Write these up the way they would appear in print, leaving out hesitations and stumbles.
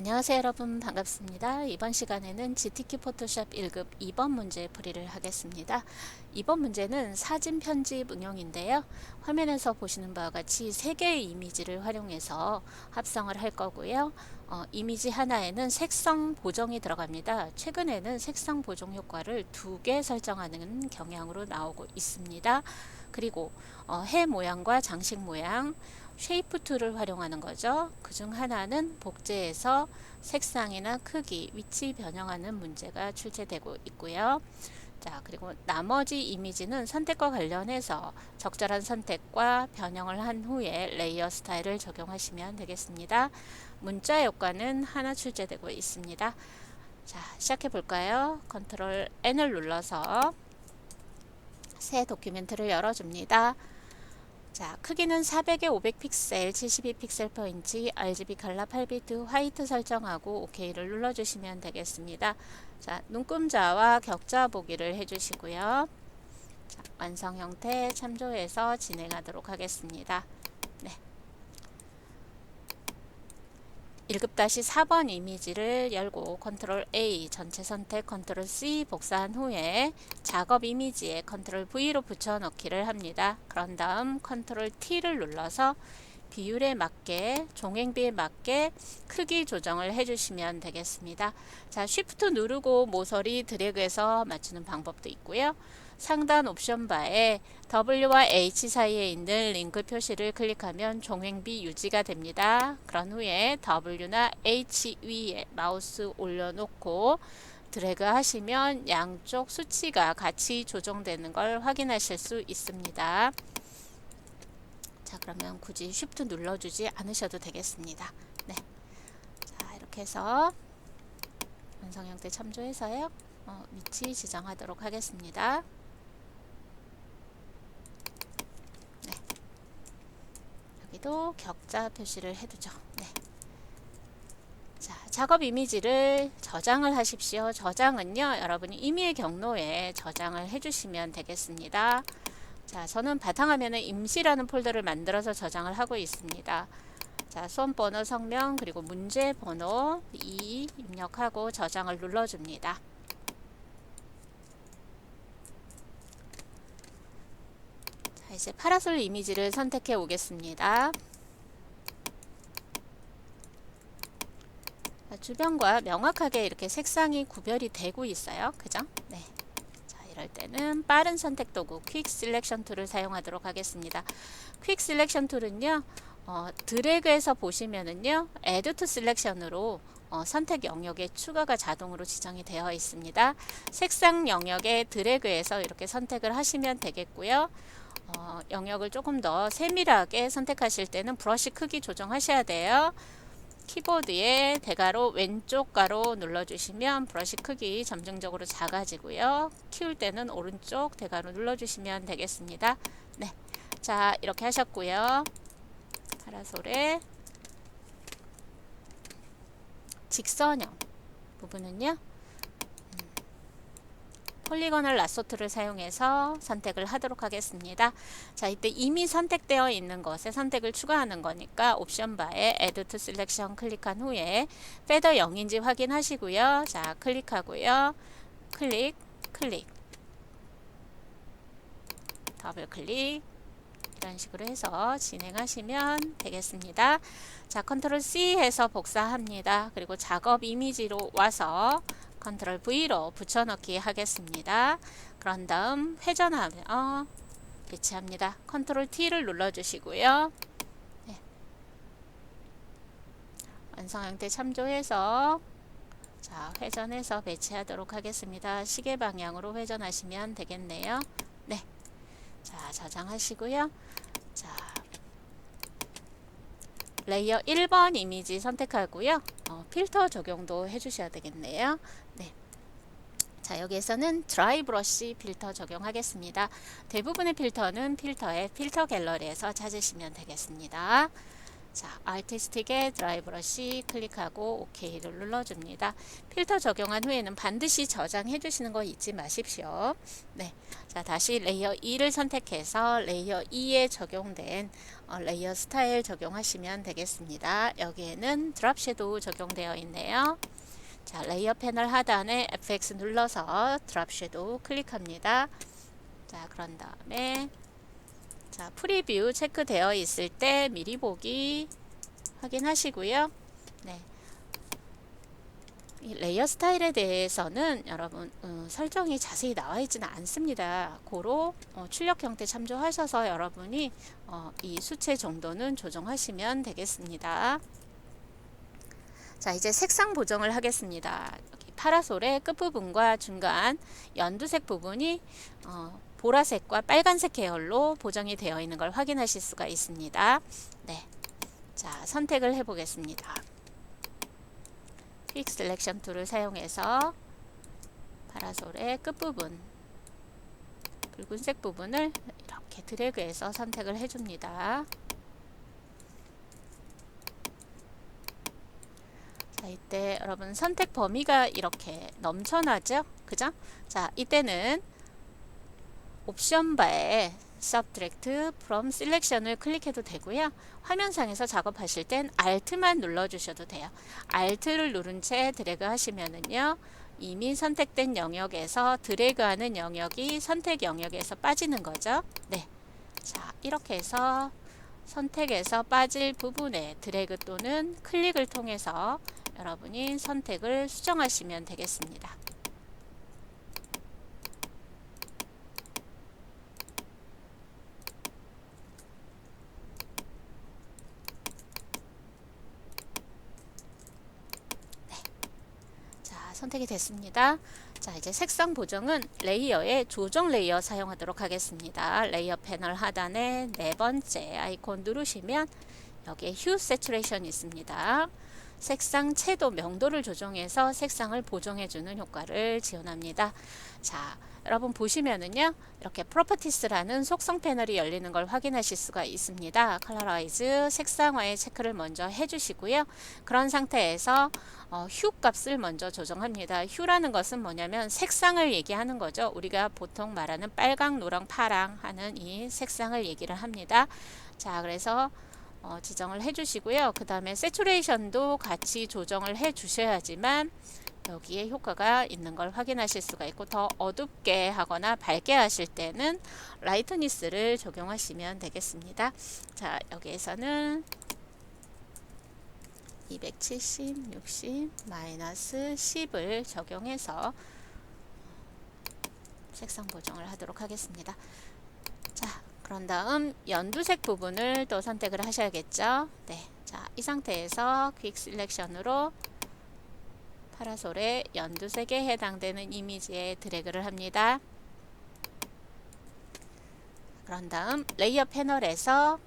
안녕하세요 여러분, 반갑습니다. 이번 시간에는 GTK 포토샵 1급 2번 문제 풀이를 하겠습니다. 이번 문제는 사진 편집 응용인데요. 화면에서 보시는 바와 같이 3개의 이미지를 활용해서 합성을 할 거고요. 이미지 하나에는 색상 보정이 들어갑니다. 최근에는 색상 보정 효과를 2개 설정하는 경향으로 나오고 있습니다. 그리고 해 모양과 장식 모양, 쉐이프 툴을 활용하는 거죠. 그중 하나는 복제해서 색상이나 크기, 위치 변형하는 문제가 출제되고 있고요. 자, 그리고 나머지 이미지는 선택과 관련해서 적절한 선택과 변형을 한 후에 레이어 스타일을 적용하시면 되겠습니다. 문자 효과는 하나 출제되고 있습니다. 자, 시작해 볼까요? 컨트롤 N을 눌러서 새 도큐멘트를 열어줍니다. 자, 크기는 400에 500픽셀, 72픽셀/인치, RGB 칼라 8비트 화이트 설정하고 OK를 눌러주시면 되겠습니다. 자, 눈금자와 격자 보기를 해주시고요. 자, 완성 형태 참조해서 진행하도록 하겠습니다. 네. 1급-4번 이미지를 열고 컨트롤 A 전체 선택 컨트롤 C 복사한 후에 작업 이미지에 컨트롤 V로 붙여넣기를 합니다. 그런 다음 컨트롤 T를 눌러서 비율에 맞게 종횡비에 맞게 크기 조정을 해주시면 되겠습니다. 자, 쉬프트 누르고 모서리 드래그해서 맞추는 방법도 있고요. 상단 옵션 바에 W와 H 사이에 있는 링크 표시를 클릭하면 종횡비 유지가 됩니다. 그런 후에 W나 H 위에 마우스 올려놓고 드래그 하시면 양쪽 수치가 같이 조정되는 걸 확인하실 수 있습니다. 자, 그러면 굳이 쉬프트 눌러주지 않으셔도 되겠습니다. 네. 자, 이렇게 해서 완성 형태 참조해서요. 위치 지정하도록 하겠습니다. 네. 여기도 격자 표시를 해두죠. 네. 자, 작업 이미지를 저장을 하십시오. 저장은요, 여러분이 임의의 경로에 저장을 해주시면 되겠습니다. 자, 저는 바탕화면에 임시라는 폴더를 만들어서 저장을 하고 있습니다. 자, 수험번호, 성명, 그리고 문제 번호 2 입력하고 저장을 눌러줍니다. 자, 이제 파라솔 이미지를 선택해 오겠습니다. 자, 주변과 명확하게 이렇게 색상이 구별이 되고 있어요. 그죠? 네. 이럴 때는 빠른 선택 도구 퀵 셀렉션 툴을 사용하도록 하겠습니다. 퀵 셀렉션 툴은요, 드래그해서 보시면은요, Add to Selection으로 선택 영역에 추가가 자동으로 지정이 되어 있습니다. 색상 영역에 드래그해서 이렇게 선택을 하시면 되겠고요. 영역을 조금 더 세밀하게 선택하실 때는 브러쉬 크기 조정하셔야 돼요. 키보드에 대괄호 왼쪽 가로 눌러주시면 브러쉬 크기 점증적으로 작아지고요. 키울 때는 오른쪽 대괄호 눌러주시면 되겠습니다. 네, 자, 이렇게 하셨고요. 파라솔의 직선형 부분은요, 폴리거널 라소트를 사용해서 선택을 하도록 하겠습니다. 자, 이때 이미 선택되어 있는 것에 선택을 추가하는 거니까 옵션 바에 Add to Selection 클릭한 후에 페더 0인지 확인하시고요. 자, 클릭하고요. 클릭, 더블 클릭, 이런 식으로 해서 진행하시면 되겠습니다. 자, 컨트롤 C 해서 복사합니다. 그리고 작업 이미지로 와서 컨트롤 V로 붙여넣기 하겠습니다. 그런 다음 회전하며 배치합니다. 컨트롤 T를 눌러주시고요. 네. 완성 형태 참조해서 자, 회전해서 배치하도록 하겠습니다. 시계 방향으로 회전하시면 되겠네요. 네. 자, 저장하시고요. 자, 레이어 1번 이미지 선택하고요. 필터 적용도 해주셔야 되겠네요. 네. 자, 여기에서는 드라이 브러쉬 필터 적용하겠습니다. 대부분의 필터는 필터의 필터 갤러리에서 찾으시면 되겠습니다. 자, 아티스틱에 드라이 브러쉬 클릭하고 OK를 눌러줍니다. 필터 적용한 후에는 반드시 저장해 주시는 거 잊지 마십시오. 네, 자, 다시 레이어 2를 선택해서 레이어 2에 적용된 레이어 스타일 적용하시면 되겠습니다. 여기에는 드랍 섀도우 적용되어 있네요. 자, 레이어 패널 하단에 FX 눌러서 드랍 섀도우 클릭합니다. 자, 그런 다음에 자, 프리뷰 체크되어 있을 때 미리 보기 확인하시고요. 네. 이 레이어 스타일에 대해서는 여러분 설정이 자세히 나와 있지는 않습니다. 고로 출력 형태 참조하셔서 여러분이 이 수채 정도는 조정하시면 되겠습니다. 자, 이제 색상 보정을 하겠습니다. 여기 파라솔의 끝부분과 중간 연두색 부분이 보라색과 빨간색 계열로 보정이 되어 있는 걸 확인하실 수가 있습니다. 네. 자, 선택을 해 보겠습니다. 퀵 셀렉션 툴을 사용해서 파라솔의 끝부분, 붉은색 부분을 이렇게 드래그해서 선택을 해 줍니다. 자, 이때 여러분 선택 범위가 이렇게 넘쳐나죠? 그죠? 자, 이때는 옵션 바에 Subtract from Selection을 클릭해도 되고요. 화면상에서 작업하실 땐 Alt만 눌러주셔도 돼요. Alt를 누른 채 드래그 하시면은요. 이미 선택된 영역에서 드래그하는 영역이 선택 영역에서 빠지는 거죠. 네. 자, 이렇게 해서 선택에서 빠질 부분에 드래그 또는 클릭을 통해서 여러분이 선택을 수정하시면 되겠습니다. 선택이 됐습니다. 자, 이제 색상 보정은 레이어에 조정 레이어 사용하도록 하겠습니다. 레이어 패널 하단에 네 번째 아이콘 누르시면 여기에 휴 세츄레이션 있습니다. 색상 채도 명도를 조정해서 색상을 보정해주는 효과를 지원합니다. 자, 여러분 보시면은요, 이렇게 프로퍼티스라는 속성 패널이 열리는 걸 확인하실 수가 있습니다. 컬러라이즈 색상화의 체크를 먼저 해주시고요. 그런 상태에서 휴 값을 먼저 조정합니다. 휴라는 것은 뭐냐면 색상을 얘기하는 거죠. 우리가 보통 말하는 빨강, 노랑, 파랑 하는 이 색상을 얘기를 합니다. 자, 그래서 지정을 해주시고요. 그 다음에 세츄레이션도 같이 조정을 해주셔야지만 여기에 효과가 있는 걸 확인하실 수가 있고, 더 어둡게 하거나 밝게 하실 때는 라이트니스를 적용하시면 되겠습니다. 자, 여기에서는 270, 60, 마이너스 10을 적용해서 색상 보정을 하도록 하겠습니다. 자, 그런 다음 연두색 부분을 또 선택을 하셔야겠죠. 네, 자, 이 상태에서 퀵 셀렉션으로 파라솔의 연두색에 해당되는 이미지에 드래그를 합니다. 그런 다음 레이어 패널에서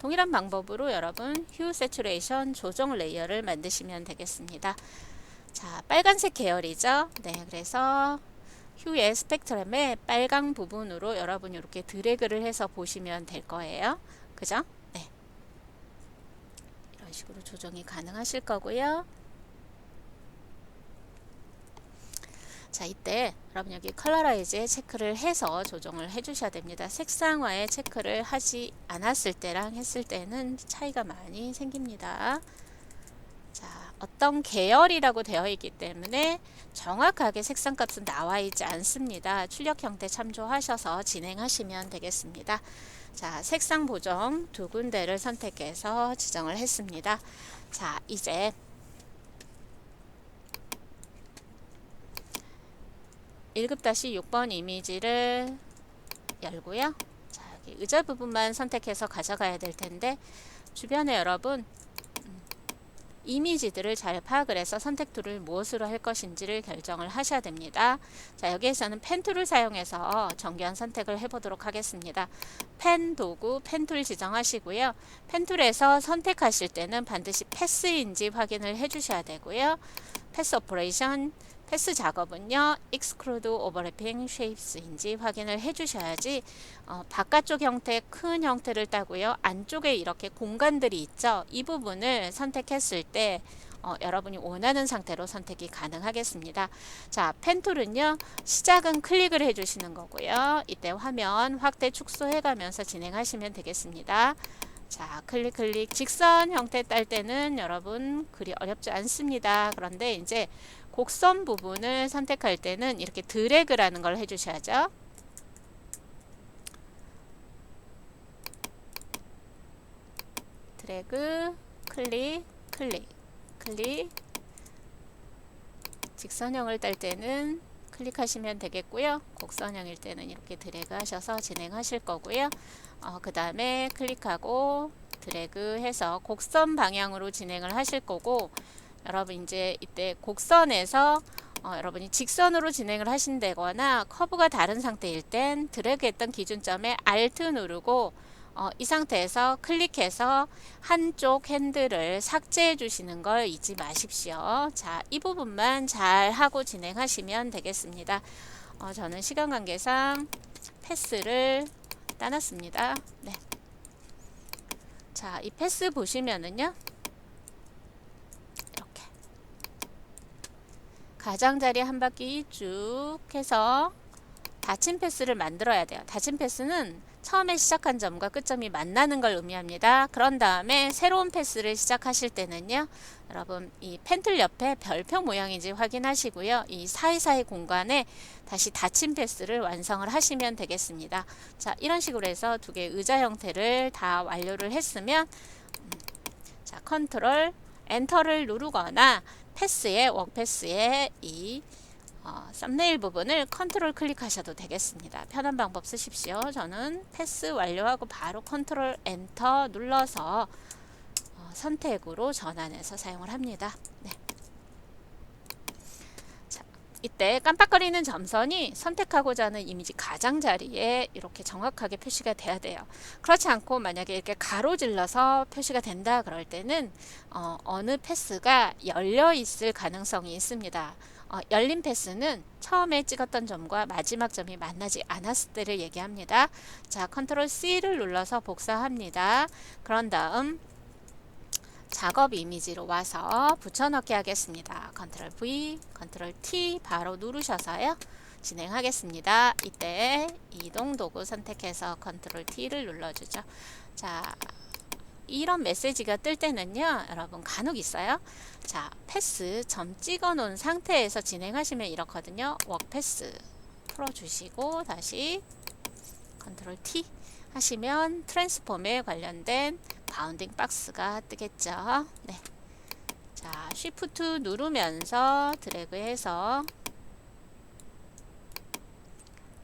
동일한 방법으로 여러분 휴 세츄레이션 조정 레이어를 만드시면 되겠습니다. 자, 빨간색 계열이죠. 네, 그래서 휴의 스펙트럼의 빨강 부분으로 여러분이 이렇게 드래그를 해서 보시면 될 거예요. 그죠? 네. 이런 식으로 조정이 가능하실 거고요. 자, 이때 여러분 여기 컬러라이즈에 체크를 해서 조정을 해 주셔야 됩니다. 색상화에 체크를 하지 않았을 때랑 했을 때는 차이가 많이 생깁니다. 자, 어떤 계열이라고 되어 있기 때문에 정확하게 색상 값은 나와 있지 않습니다. 출력 형태 참조하셔서 진행하시면 되겠습니다. 자, 색상 보정 두 군데를 선택해서 지정을 했습니다. 자, 이제 1급-6번 이미지를 열고요. 자, 여기 의자 부분만 선택해서 가져가야 될 텐데 주변에 여러분 이미지들을 잘 파악을 해서 선택 툴을 무엇으로 할 것인지를 결정을 하셔야 됩니다. 자, 여기에서는 펜 툴을 사용해서 정교한 선택을 해보도록 하겠습니다. 펜 도구, 펜 툴 지정하시고요. 펜 툴에서 선택하실 때는 반드시 패스인지 확인을 해주셔야 되고요. 패스 오퍼레이션 패스 작업은요, Exclude Overlapping Shapes인지 확인을 해주셔야지 바깥쪽 형태, 큰 형태를 따고요. 안쪽에 이렇게 공간들이 있죠. 이 부분을 선택했을 때 여러분이 원하는 상태로 선택이 가능하겠습니다. 자, 펜 툴은요, 시작은 클릭을 해주시는 거고요. 이때 화면 확대 축소해 가면서 진행하시면 되겠습니다. 자, 클릭 직선 형태 딸 때는 여러분 그리 어렵지 않습니다. 그런데 이제 곡선 부분을 선택할 때는 이렇게 드래그라는 걸 해주셔야죠. 드래그, 클릭, 직선형을 딸 때는 클릭하시면 되겠고요. 곡선형일 때는 이렇게 드래그 하셔서 진행하실 거고요. 그 다음에 클릭하고 드래그 해서 곡선 방향으로 진행을 하실 거고, 여러분 이제 이때 곡선에서 여러분이 직선으로 진행을 하신다거나 커브가 다른 상태일 땐 드래그 했던 기준점에 Alt 누르고 이 상태에서 클릭해서 한쪽 핸들을 삭제해 주시는 걸 잊지 마십시오. 자, 이 부분만 잘 하고 진행하시면 되겠습니다. 저는 시간 관계상 패스를 따놨습니다. 네. 자, 이 패스 보시면은요, 이렇게 가장자리 한 바퀴 쭉 해서 닫힌 패스를 만들어야 돼요. 닫힌 패스는 처음에 시작한 점과 끝점이 만나는 걸 의미합니다. 그런 다음에 새로운 패스를 시작하실 때는요, 여러분 이 펜틀 옆에 별표 모양인지 확인하시고요. 이 사이사이 공간에 다시 닫힌 패스를 완성을 하시면 되겠습니다. 자, 이런 식으로 해서 두 개의 의자 형태를 다 완료를 했으면 자, 컨트롤 엔터를 누르거나 패스에 워크패스에 이 썸네일 부분을 컨트롤 클릭하셔도 되겠습니다. 편한 방법 쓰십시오. 저는 패스 완료하고 바로 컨트롤 엔터 눌러서 선택으로 전환해서 사용을 합니다. 네. 자, 이때 깜빡거리는 점선이 선택하고자 하는 이미지 가장자리에 이렇게 정확하게 표시가 돼야 돼요. 그렇지 않고 만약에 이렇게 가로질러서 표시가 된다 그럴 때는 어느 패스가 열려 있을 가능성이 있습니다. 열린 패스는 처음에 찍었던 점과 마지막 점이 만나지 않았을 때를 얘기합니다. 자, 컨트롤 C를 눌러서 복사합니다. 그런 다음 작업 이미지로 와서 붙여넣기 하겠습니다. 컨트롤 V, 컨트롤 T 바로 누르셔서요. 진행하겠습니다. 이때 이동 도구 선택해서 컨트롤 T를 눌러주죠. 자, 이런 메시지가 뜰 때는요, 여러분 간혹 있어요. 자, 패스 점 찍어 놓은 상태에서 진행하시면 이렇거든요. 워크패스 풀어주시고 다시 컨트롤 T 하시면 트랜스폼에 관련된 바운딩 박스가 뜨겠죠. 네. 자, 쉬프트 누르면서 드래그해서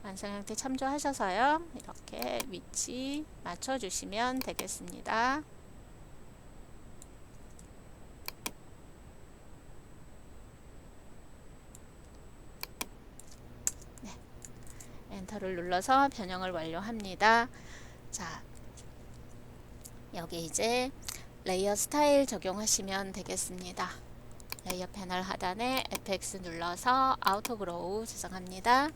완성 형태 참조하셔서요. 이렇게 위치 맞춰주시면 되겠습니다. 네. 엔터를 눌러서 변형을 완료합니다. 자, 여기 이제 레이어 스타일 적용하시면 되겠습니다. 레이어 패널 하단에 FX 눌러서 아우터 그로우 지정합니다.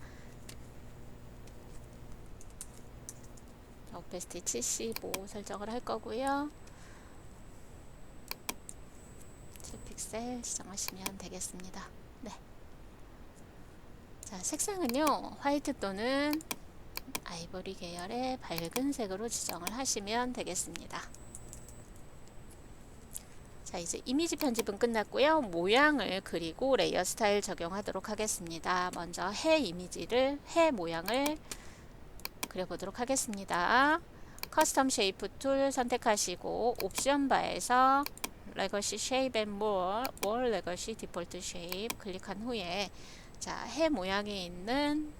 오페시티 75 설정을 할 거고요. 7픽셀 지정하시면 되겠습니다. 네. 자, 색상은요, 화이트 또는 아이보리 계열의 밝은 색으로 지정을 하시면 되겠습니다. 자, 이제 이미지 편집은 끝났고요. 모양을 그리고 레이어 스타일 적용하도록 하겠습니다. 먼저 해 이미지를, 해 모양을 그려보도록 하겠습니다. 커스텀 쉐이프 툴 선택하시고 옵션 바에서 레거시 쉐입 앤 몰, 월 레거시 디폴트 쉐입 클릭한 후에 자, 해 모양이 있는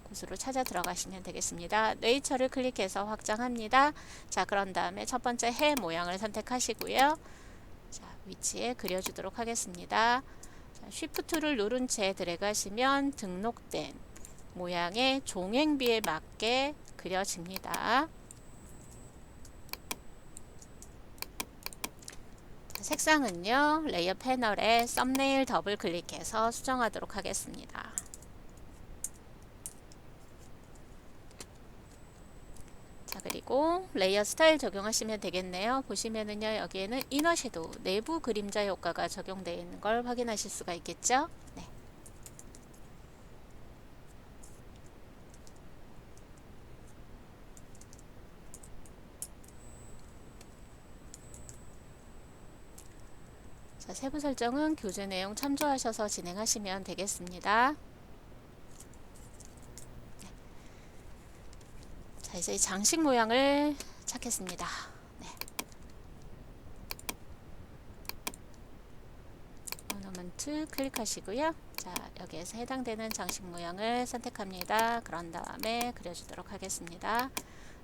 곳으로 찾아 들어가시면 되겠습니다. 네이처를 클릭해서 확장합니다. 자, 그런 다음에 첫 번째 해 모양을 선택하시고요. 자, 위치에 그려주도록 하겠습니다. 자, 쉬프트를 누른 채 드래그 하시면 등록된 모양의 종횡비에 맞게 그려집니다. 색상은요, 레이어 패널에 썸네일 더블 클릭해서 수정하도록 하겠습니다. 자, 그리고 레이어 스타일 적용하시면 되겠네요. 보시면은요, 여기에는 이너 섀도우, 내부 그림자 효과가 적용되어 있는 걸 확인하실 수가 있겠죠? 네. 자, 세부 설정은 교재 내용 참조하셔서 진행하시면 되겠습니다. 네. 자, 이제 장식 모양을 찾겠습니다. 네. 오너먼트 클릭하시고요. 자, 여기에서 해당되는 장식 모양을 선택합니다. 그런 다음에 그려주도록 하겠습니다.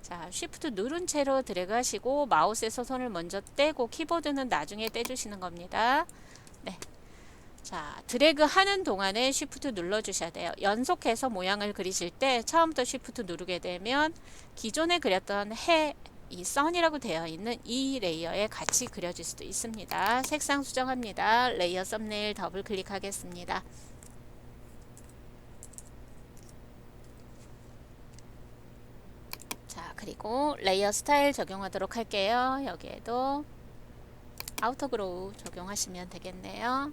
자, 쉬프트 누른 채로 드래그 하시고 마우스에서 손을 먼저 떼고 키보드는 나중에 떼주시는 겁니다. 네. 자, 드래그 하는 동안에 쉬프트 눌러 주셔야 돼요. 연속해서 모양을 그리실 때 처음부터 쉬프트 누르게 되면 기존에 그렸던 이 선이라고 되어 있는 이 레이어에 같이 그려질 수도 있습니다. 색상 수정합니다. 레이어 썸네일 더블 클릭하겠습니다. 자, 그리고 레이어 스타일 적용하도록 할게요. 여기에도 아우터 그로우 적용하시면 되겠네요.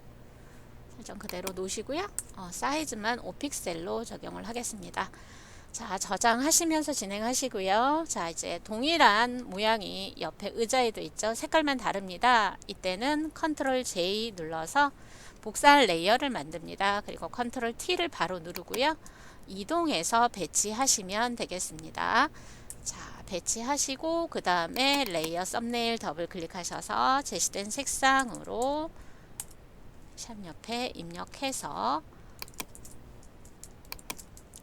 설정 그대로 놓으시고요. 사이즈만 5픽셀로 적용을 하겠습니다. 자, 저장하시면서 진행하시고요. 자, 이제 동일한 모양이 옆에 의자에도 있죠. 색깔만 다릅니다. 이때는 컨트롤 J 눌러서 복사할 레이어를 만듭니다. 그리고 컨트롤 T를 바로 누르고요. 이동해서 배치하시면 되겠습니다. 자, 배치하시고 그 다음에 레이어 썸네일 더블 클릭하셔서 제시된 색상으로 샵 옆에 입력해서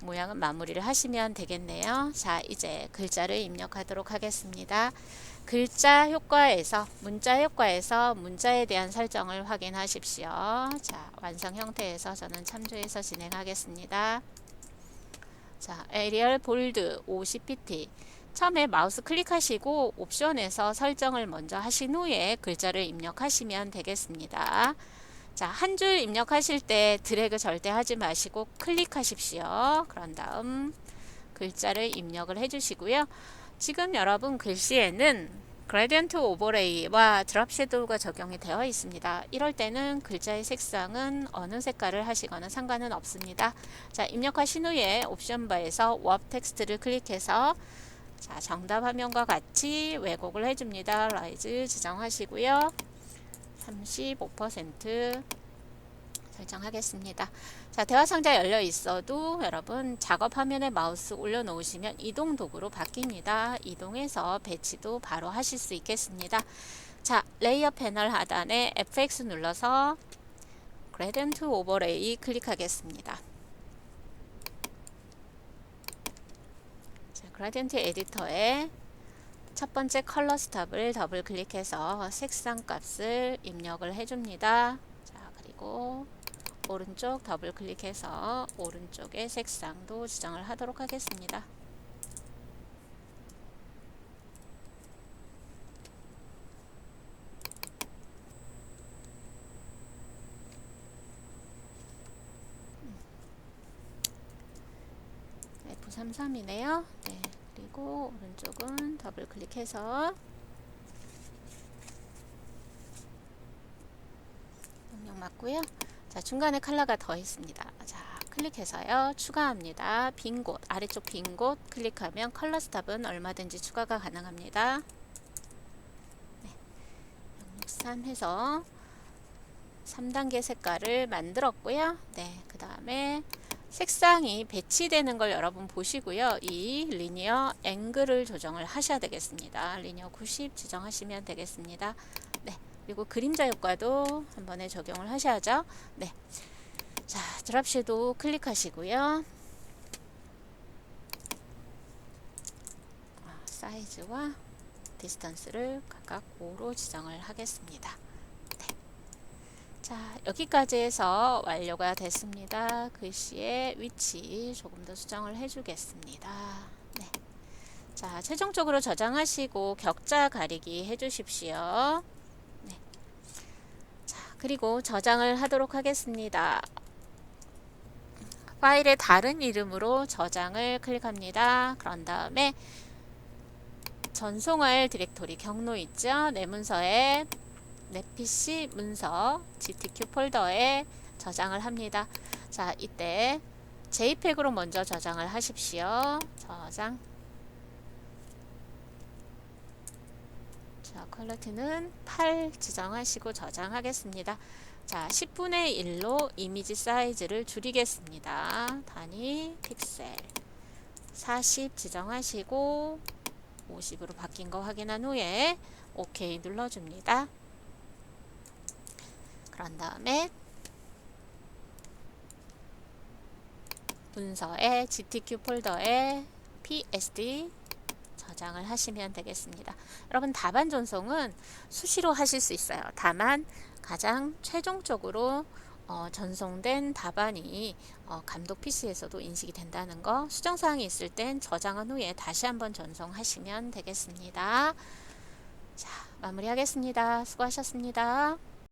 모양은 마무리를 하시면 되겠네요. 자, 이제 글자를 입력하도록 하겠습니다. 글자 효과에서 문자 효과에서 문자에 대한 설정을 확인하십시오. 자, 완성 형태에서 저는 참조해서 진행하겠습니다. 자, 에리얼 볼드 50pt 처음에 마우스 클릭하시고 옵션에서 설정을 먼저 하신 후에 글자를 입력하시면 되겠습니다. 자, 한 줄 입력하실 때 드래그 절대 하지 마시고 클릭하십시오. 그런 다음 글자를 입력을 해주시고요. 지금 여러분 글씨에는 그레디언트 오버레이와 드롭 섀도우가 적용이 되어 있습니다. 이럴 때는 글자의 색상은 어느 색깔을 하시거나 상관은 없습니다. 자, 입력하신 후에 옵션 바에서 웹 텍스트를 클릭해서 자, 정답 화면과 같이 왜곡을 해줍니다. 라이즈 지정하시고요. 35% 설정하겠습니다. 자, 대화 상자 열려 있어도 여러분 작업 화면에 마우스 올려놓으시면 이동 도구로 바뀝니다. 이동해서 배치도 바로 하실 수 있겠습니다. 자, 레이어 패널 하단에 FX 눌러서 그레디언트 오버레이 클릭하겠습니다. 자, 그레디언트 에디터에 첫 번째 컬러 스탑을 더블 클릭해서 색상 값을 입력을 해줍니다. 자, 그리고 오른쪽 더블 클릭해서 오른쪽의 색상도 지정을 하도록 하겠습니다. F33이네요. 네, 그리고 오른쪽은 더블 클릭해서 명령 맞고요. 자, 중간에 컬러가 더 있습니다. 자, 클릭해서요. 추가합니다. 빈 곳, 아래쪽 빈 곳 클릭하면 컬러 스탑은 얼마든지 추가가 가능합니다. 네, 063 해서 3단계 색깔을 만들었고요. 네, 그 다음에 색상이 배치되는 걸 여러분 보시고요. 이 리니어 앵글을 조정을 하셔야 되겠습니다. 리니어 90 지정하시면 되겠습니다. 네, 그리고 그림자 효과도 한 번에 적용을 하셔야죠. 네, 자, 드롭 섀도우 클릭하시고요. 사이즈와 디스턴스를 각각 5로 지정을 하겠습니다. 자, 여기까지 해서 완료가 됐습니다. 글씨의 위치 조금 더 수정을 해주겠습니다. 네. 자, 최종적으로 저장하시고 격자 가리기 해주십시오. 네. 그리고 저장을 하도록 하겠습니다. 파일의 다른 이름으로 저장을 클릭합니다. 그런 다음에 전송할 디렉토리 경로 있죠? 내 문서에 내 PC 문서 GTQ 폴더에 저장을 합니다. 자, 이때 JPEG으로 먼저 저장을 하십시오. 저장. 자, 퀄리티는 8 지정하시고 저장하겠습니다. 자, 10분의 1로 이미지 사이즈를 줄이겠습니다. 단위 픽셀 40 지정하시고 50으로 바뀐 거 확인한 후에 OK 눌러줍니다. 그런 다음에 문서에 GTQ 폴더에 PSD 저장을 하시면 되겠습니다. 여러분 답안 전송은 수시로 하실 수 있어요. 다만 가장 최종적으로 전송된 답안이 감독 PC에서도 인식이 된다는 거, 수정사항이 있을 땐 저장한 후에 다시 한번 전송하시면 되겠습니다. 자, 마무리하겠습니다. 수고하셨습니다.